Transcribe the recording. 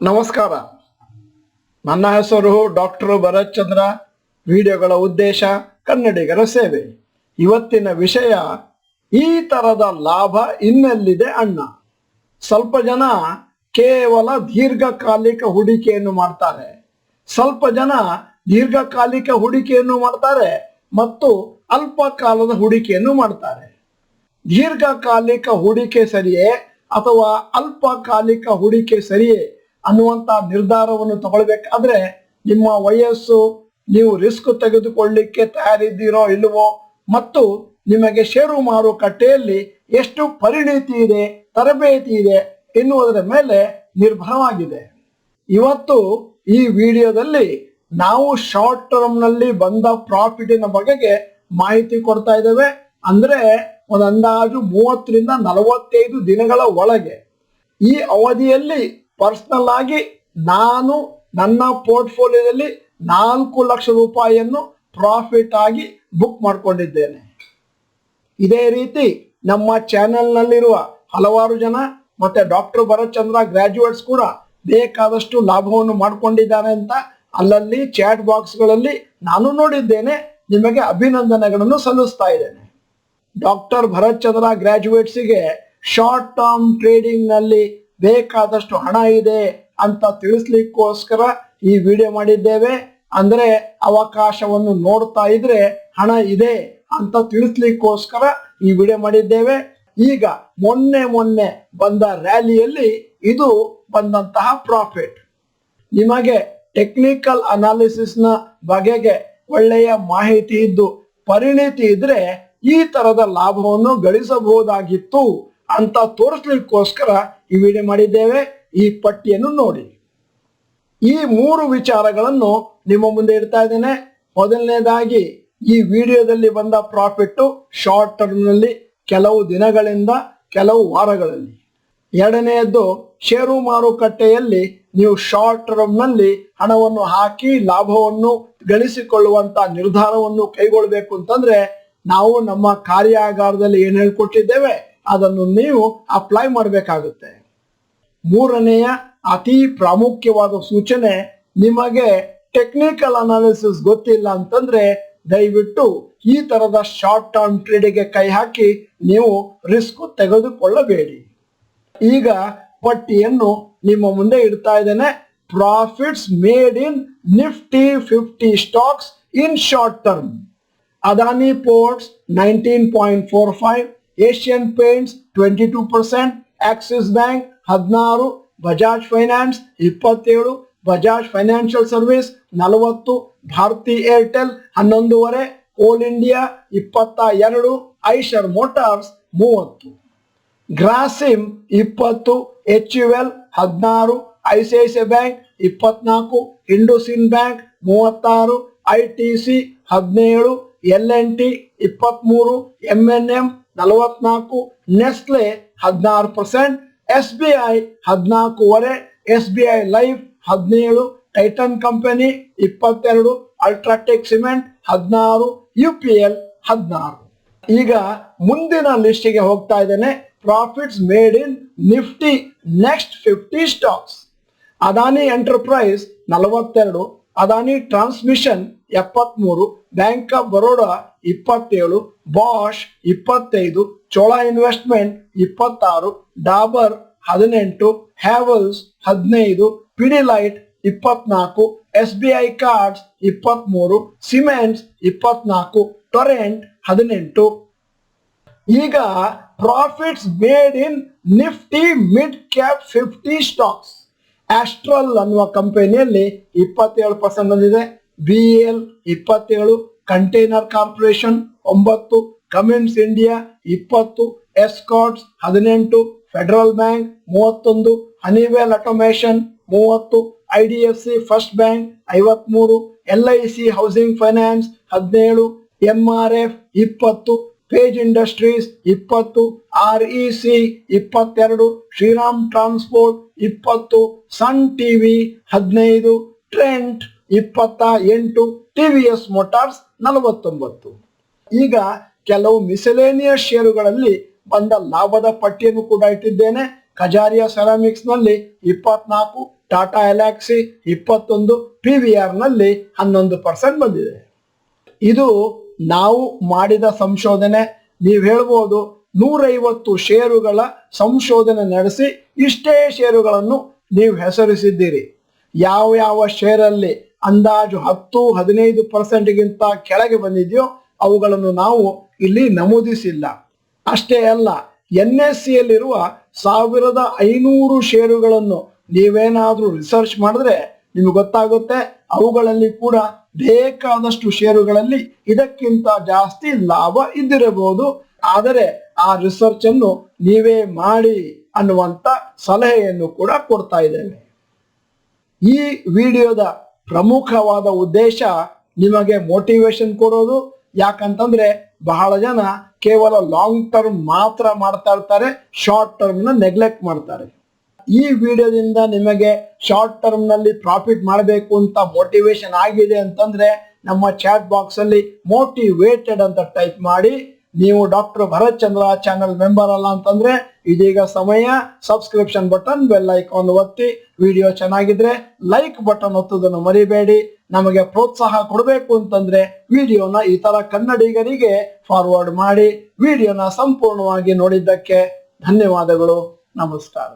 ನಮಸ್ಕಾರ. ನನ್ನ ಹೆಸರು ಡಾಕ್ಟರ್ ಭರತ್ ಚಂದ್ರ. ವಿಡಿಯೋಗಳ ಉದ್ದೇಶ ಕನ್ನಡಿಗರ ಸೇವೆ. ಇವತ್ತಿನ ವಿಷಯ, ಈ ತರದ ಲಾಭ ಇನ್ನೆಲ್ಲಿದೆ ಅಣ್ಣ. ಸ್ವಲ್ಪ ಜನ ಕೇವಲ ದೀರ್ಘಕಾಲಿಕ ಹೂಡಿಕೆಯನ್ನು ಮಾಡ್ತಾರೆ, ಸ್ವಲ್ಪ ಜನ ದೀರ್ಘಕಾಲಿಕ ಹೂಡಿಕೆಯನ್ನು ಮಾಡ್ತಾರೆ ಮತ್ತು ಅಲ್ಪಕಾಲದ ಹೂಡಿಕೆಯನ್ನು ಮಾಡ್ತಾರೆ. ದೀರ್ಘಕಾಲಿಕ ಹೂಡಿಕೆ ಸರಿಯೇ ಅಥವಾ ಅಲ್ಪಕಾಲಿಕ ಹೂಡಿಕೆ ಸರಿಯೇ ಅನ್ನುವಂಥ ನಿರ್ಧಾರವನ್ನು ತಗೊಳ್ಬೇಕಾದ್ರೆ ನಿಮ್ಮ ವಯಸ್ಸು, ನೀವು ರಿಸ್ಕ್ ತೆಗೆದುಕೊಳ್ಳಿಕ್ಕೆ ತಯಾರಿದ್ದೀರೋ ಇಲ್ಲವೋ, ಮತ್ತು ನಿಮಗೆ ಷೇರು ಮಾರುಕಟ್ಟೆಯಲ್ಲಿ ಎಷ್ಟು ಪರಿಣಿತಿ ಇದೆ, ತರಬೇತಿ ಇದೆ ಎನ್ನುವುದರ ಮೇಲೆ ನಿರ್ಭರವಾಗಿದೆ. ಇವತ್ತು ಈ ವಿಡಿಯೋದಲ್ಲಿ ನಾವು ಶಾರ್ಟ್ ಟರ್ಮ್ ನಲ್ಲಿ ಬಂದ ಪ್ರಾಫಿಟಿನ ಬಗೆಗೆ ಮಾಹಿತಿ ಕೊಡ್ತಾ ಇದ್ದೇವೆ. ಅಂದ್ರೆ ಒಂದು ಅಂದಾಜು 30 ರಿಂದ 45 ದಿನಗಳ ಒಳಗೆ ಈ ಅವಧಿಯಲ್ಲಿ ಪರ್ಸನಲ್ ಆಗಿ ನಾನು ನನ್ನ ಪೋರ್ಟ್ಫೋಲಿಯೋದಲ್ಲಿ 4 ಲಕ್ಷ ರೂಪಾಯಿಯನ್ನು ಪ್ರಾಫಿಟ್ ಆಗಿ ಬುಕ್ ಮಾಡಿಕೊಂಡಿದ್ದೇನೆ. ಇದೇ ರೀತಿ ನಮ್ಮ ಚಾನೆಲ್ ನಲ್ಲಿರುವ ಹಲವಾರು ಜನ ಮತ್ತೆ ಡಾಕ್ಟರ್ ಭರತ್ ಚಂದ್ರ ಗ್ರಾಜುಯೇಟ್ಸ್ ಕೂಡ ಬೇಕಾದಷ್ಟು ಲಾಭವನ್ನು ಮಾಡಿಕೊಂಡಿದ್ದಾರೆ ಅಂತ ಅಲ್ಲಲ್ಲಿ ಚಾಟ್ ಬಾಕ್ಸ್ಗಳಲ್ಲಿ ನಾನು ನೋಡಿದ್ದೇನೆ. ನಿಮಗೆ ಅಭಿನಂದನೆಗಳನ್ನು ಸಲ್ಲಿಸ್ತಾ ಇದ್ದೇನೆ. ಡಾಕ್ಟರ್ ಭರತ್ ಚಂದ್ರ ಗ್ರಾಜುಯೇಟ್ಸ್ಗೆ ಶಾರ್ಟ್ ಟರ್ಮ್ ಟ್ರೇಡಿಂಗ್ ನಲ್ಲಿ ಬೇಕಾದಷ್ಟು ಹಣ ಇದೆ ಅಂತ ತಿಳಿಸ್ಲಿಕ್ಕೋಸ್ಕರ ಈ ವಿಡಿಯೋ ಮಾಡಿದ್ದೇವೆ. ಅಂದ್ರೆ ಅವಕಾಶವನ್ನು ನೋಡ್ತಾ ಇದ್ರೆ ಹಣ ಇದೆ ಅಂತ ತಿಳಿಸ್ಲಿಕ್ಕೋಸ್ಕರ ಈ ವಿಡಿಯೋ ಮಾಡಿದ್ದೇವೆ. ಈಗ ಮೊನ್ನೆ ಬಂದ ರ್ಯಾಲಿಯಲ್ಲಿ ಇದು ಬಂದಂತಹ ಪ್ರಾಫಿಟ್. ನಿಮಗೆ ಟೆಕ್ನಿಕಲ್ ಅನಾಲಿಸಿಸ್ ನ ಬಗೆಗೆ ಒಳ್ಳೆಯ ಮಾಹಿತಿ ಇದ್ದು ಪರಿಣಿತಿ ಇದ್ರೆ ಈ ತರದ ಲಾಭವನ್ನು ಗಳಿಸಬಹುದಾಗಿತ್ತು ಅಂತ ತೋರಿಸ್ಲಿಕ್ಕೋಸ್ಕರ ಈ ವಿಡಿಯೋ ಮಾಡಿದ್ದೇವೆ. ಈ ಪಟ್ಟಿಯನ್ನು ನೋಡಿ. ಈ 3 ವಿಚಾರಗಳನ್ನು ನಿಮ್ಮ ಮುಂದೆ ಇಡ್ತಾ ಇದ್ದೇನೆ. ಮೊದಲನೇದಾಗಿ, ಈ ವಿಡಿಯೋದಲ್ಲಿ ಬಂದ ಪ್ರಾಫಿಟ್ ಶಾರ್ಟ್ ಟರ್ಮ್ ನಲ್ಲಿ ಕೆಲವು ದಿನಗಳಿಂದ ಕೆಲವು ವಾರಗಳಲ್ಲಿ. ಎರಡನೆಯದ್ದು, ಷೇರು ಮಾರುಕಟ್ಟೆಯಲ್ಲಿ ನೀವು ಶಾರ್ಟ್ ಟರ್ಮ್ ನಲ್ಲಿ ಹಣವನ್ನು ಹಾಕಿ ಲಾಭವನ್ನು ಗಳಿಸಿಕೊಳ್ಳುವಂತ ನಿರ್ಧಾರವನ್ನು ಕೈಗೊಳ್ಳಬೇಕು ಅಂತಂದ್ರೆ ನಾವು ನಮ್ಮ ಕಾರ್ಯಾಗಾರದಲ್ಲಿ ಏನ್ ಹೇಳ್ಕೊಟ್ಟಿದ್ದೇವೆ ಅದನ್ನು ನೀವು ಅಪ್ಲೈ ಮಾಡಬೇಕಾಗುತ್ತೆ. ಮೂರನೆಯ ಅತಿ ಪ್ರಾಮುಖ್ಯವಾದ ಸೂಚನೆ, ನಿಮಗೆ ಟೆಕ್ನಿಕಲ್ ಅನಾಲಿಸಿಸ್ ಗೊತ್ತಿಲ್ಲ ಅಂತಂದ್ರೆ ದಯವಿಟ್ಟು ಈ ತರದ ಶಾರ್ಟ್ ಟರ್ಮ್ ಟ್ರೇಡಿಗೆ ಕೈ ಹಾಕಿ ನೀವು ರಿಸ್ಕ್ ತೆಗೆದುಕೊಳ್ಳಬೇಡಿ. ಈಗ ಪಟ್ಟಿಯನ್ನು ನಿಮ್ಮ ಮುಂದೆ ಇಡ್ತಾ ಇದ್ದೇನೆ. Profits made in Nifty 50 stocks in short term. Adani Ports 19.45, Asian Paints 22%, Axis Bank 16, Bajaj Finance 27, Bajaj Financial Service 40, Bharti Airtel 11.5, Coal India 22, Eicher Motors 30, Grasim 20, HUL 16, ICICI Bank 24, IndusInd Bank 36, ITC 17, L&T 23, MNM 44, Nestle 16%, SBI 14.5, SBI Life 17, Titan Company 22, UltraTech Cement 16, UPL 16. ಈಗ ಮುಂದಿನ ಲಿಸ್ಟಿಗೆ ಹೋಗ್ತಾ ಇದ್ದೇನೆ. Profits made in Nifty next 50 stocks. Adani Enterprise 42, Adani Transmission 73, Bank of Baroda 27, Bosch 25, Chola Investment 26, Dabur 18, Havells 15, Pidilite 24, SBI Cards 23, Cements 24, Torrent 18. ಈಗ profits made in Nifty mid cap 50 stocks. Astral ಅನ್ನುವ ಕಂಪನಿಯಲ್ಲಿ 27% ಬಂದಿದೆ, BEL 27, Container Corporation 9, Cummins India 20, Escorts 18, Federal Bank 31, Honeywell Automation 30, IDFC first bank 53, LIC housing finance 17, MRF 20, page industries 20, REC 22, Shriram transport 20, sun TV 15, Trent 28, TVS motors 49. ಈಗ ಕೆಲವು ಮಿಸೆಲೇನಿಯಸ್ ಷೇರುಗಳಲ್ಲಿ ಬಂದ ಲಾಭದ ಪಟ್ಟಿಯನ್ನು ಕೂಡ ಇಟ್ಟಿದ್ದೇನೆ. ಕಜಾರಿಯಾ ಸೆರಾಮಿಕ್ಸ್ ನಲ್ಲಿ 24, ಟಾಟಾ ಎಲಾಕ್ಸಿ 21, PVR ನಲ್ಲಿ 11% ಬಂದಿದೆ. ಇದು ನಾವು ಮಾಡಿದ ಸಂಶೋಧನೆ. ನೀವು ಹೇಳ್ಬೋದು 150 ಷೇರುಗಳ ಸಂಶೋಧನೆ ನಡೆಸಿ ಇಷ್ಟೇ ಷೇರುಗಳನ್ನು ನೀವು ಹೆಸರಿಸಿದ್ದೀರಿ. ಯಾವ ಶೇರಲ್ಲಿ ಅಂದಾಜು 10-15%ಗಿಂತ ಕೆಳಗೆ ಬಂದಿದೆಯೋ ಅವುಗಳನ್ನು ನಾವು ಇಲ್ಲಿ ನಮೂದಿಸಿಲ್ಲ. ಅಷ್ಟೇ ಅಲ್ಲ, NSE ಯಲ್ಲಿರುವ 1500 ಷೇರುಗಳನ್ನು ನೀವೇನಾದ್ರೂ ರಿಸರ್ಚ್ ಮಾಡಿದ್ರೆ ನಿಮ್ಗೆ ಗೊತ್ತಾಗುತ್ತೆ, ಅವುಗಳಲ್ಲಿ ಕೂಡ ಬೇಕಾದಷ್ಟು ಷೇರುಗಳಲ್ಲಿ ಇದಕ್ಕಿಂತ ಜಾಸ್ತಿ ಲಾಭ ಇದ್ದಿರಬಹುದು. ಆದರೆ ಆ ರಿಸರ್ಚ್ ಅನ್ನು ನೀವೇ ಮಾಡಿ ಅನ್ನುವಂತ ಸಲಹೆಯನ್ನು ಕೂಡ ಕೊಡ್ತಾ ಇದ್ದೇವೆ. ಈ ವಿಡಿಯೋದ ಪ್ರಮುಖವಾದ ಉದ್ದೇಶ ನಿಮಗೆ ಮೋಟಿವೇಶನ್ ಕೊಡೋದು. ಯಾಕಂತಂದ್ರೆ ಬಹಳ ಜನ ಕೇವಲ ಲಾಂಗ್ ಟರ್ಮ್ ಮಾತ್ರ ಮಾಡ್ತಾ ಇರ್ತಾರೆ, ಶಾರ್ಟ್ ಟರ್ಮ್ ನ ನೆಗ್ಲೆಕ್ಟ್ ಮಾಡ್ತಾರೆ. ಈ ವಿಡಿಯೋದಿಂದ ನಿಮಗೆ ಶಾರ್ಟ್ ಟರ್ಮ್ ನಲ್ಲಿ ಪ್ರಾಫಿಟ್ ಮಾಡಬೇಕು ಅಂತ ಮೋಟಿವೇಶನ್ ಆಗಿದೆ ಅಂತಂದ್ರೆ ನಮ್ಮ ಚಾಟ್ ಬಾಕ್ಸ್ ಅಲ್ಲಿ ಮೋಟಿವೇಟೆಡ್ ಅಂತ ಟೈಪ್ ಮಾಡಿ. ನೀವು ಡಾಕ್ಟರ್ ಭರತ್ ಚಂದ್ರ ಚಾನೆಲ್ ಮೆಂಬರ್ ಅಲ್ಲ ಅಂತಂದ್ರೆ ಇದೀಗ ಸಮಯ. ಸಬ್ಸ್ಕ್ರಿಪ್ಷನ್ ಬಟನ್, ಬೆಲ್ ಐಕಾನ್ ಒತ್ತಿ. ವಿಡಿಯೋ ಚೆನ್ನಾಗಿದ್ರೆ ಲೈಕ್ ಬಟನ್ ಒತ್ತುವುದನ್ನು ಮರಿಬೇಡಿ. ನಮಗೆ ಪ್ರೋತ್ಸಾಹ ಕೊಡಬೇಕು ಅಂತಂದ್ರೆ ವಿಡಿಯೋನ ಇತರ ಕನ್ನಡಿಗರಿಗೆ ಫಾರ್ವರ್ಡ್ ಮಾಡಿ. ವಿಡಿಯೋನ ಸಂಪೂರ್ಣವಾಗಿ ನೋಡಿದ್ದಕ್ಕೆ ಧನ್ಯವಾದಗಳು. ನಮಸ್ಕಾರ.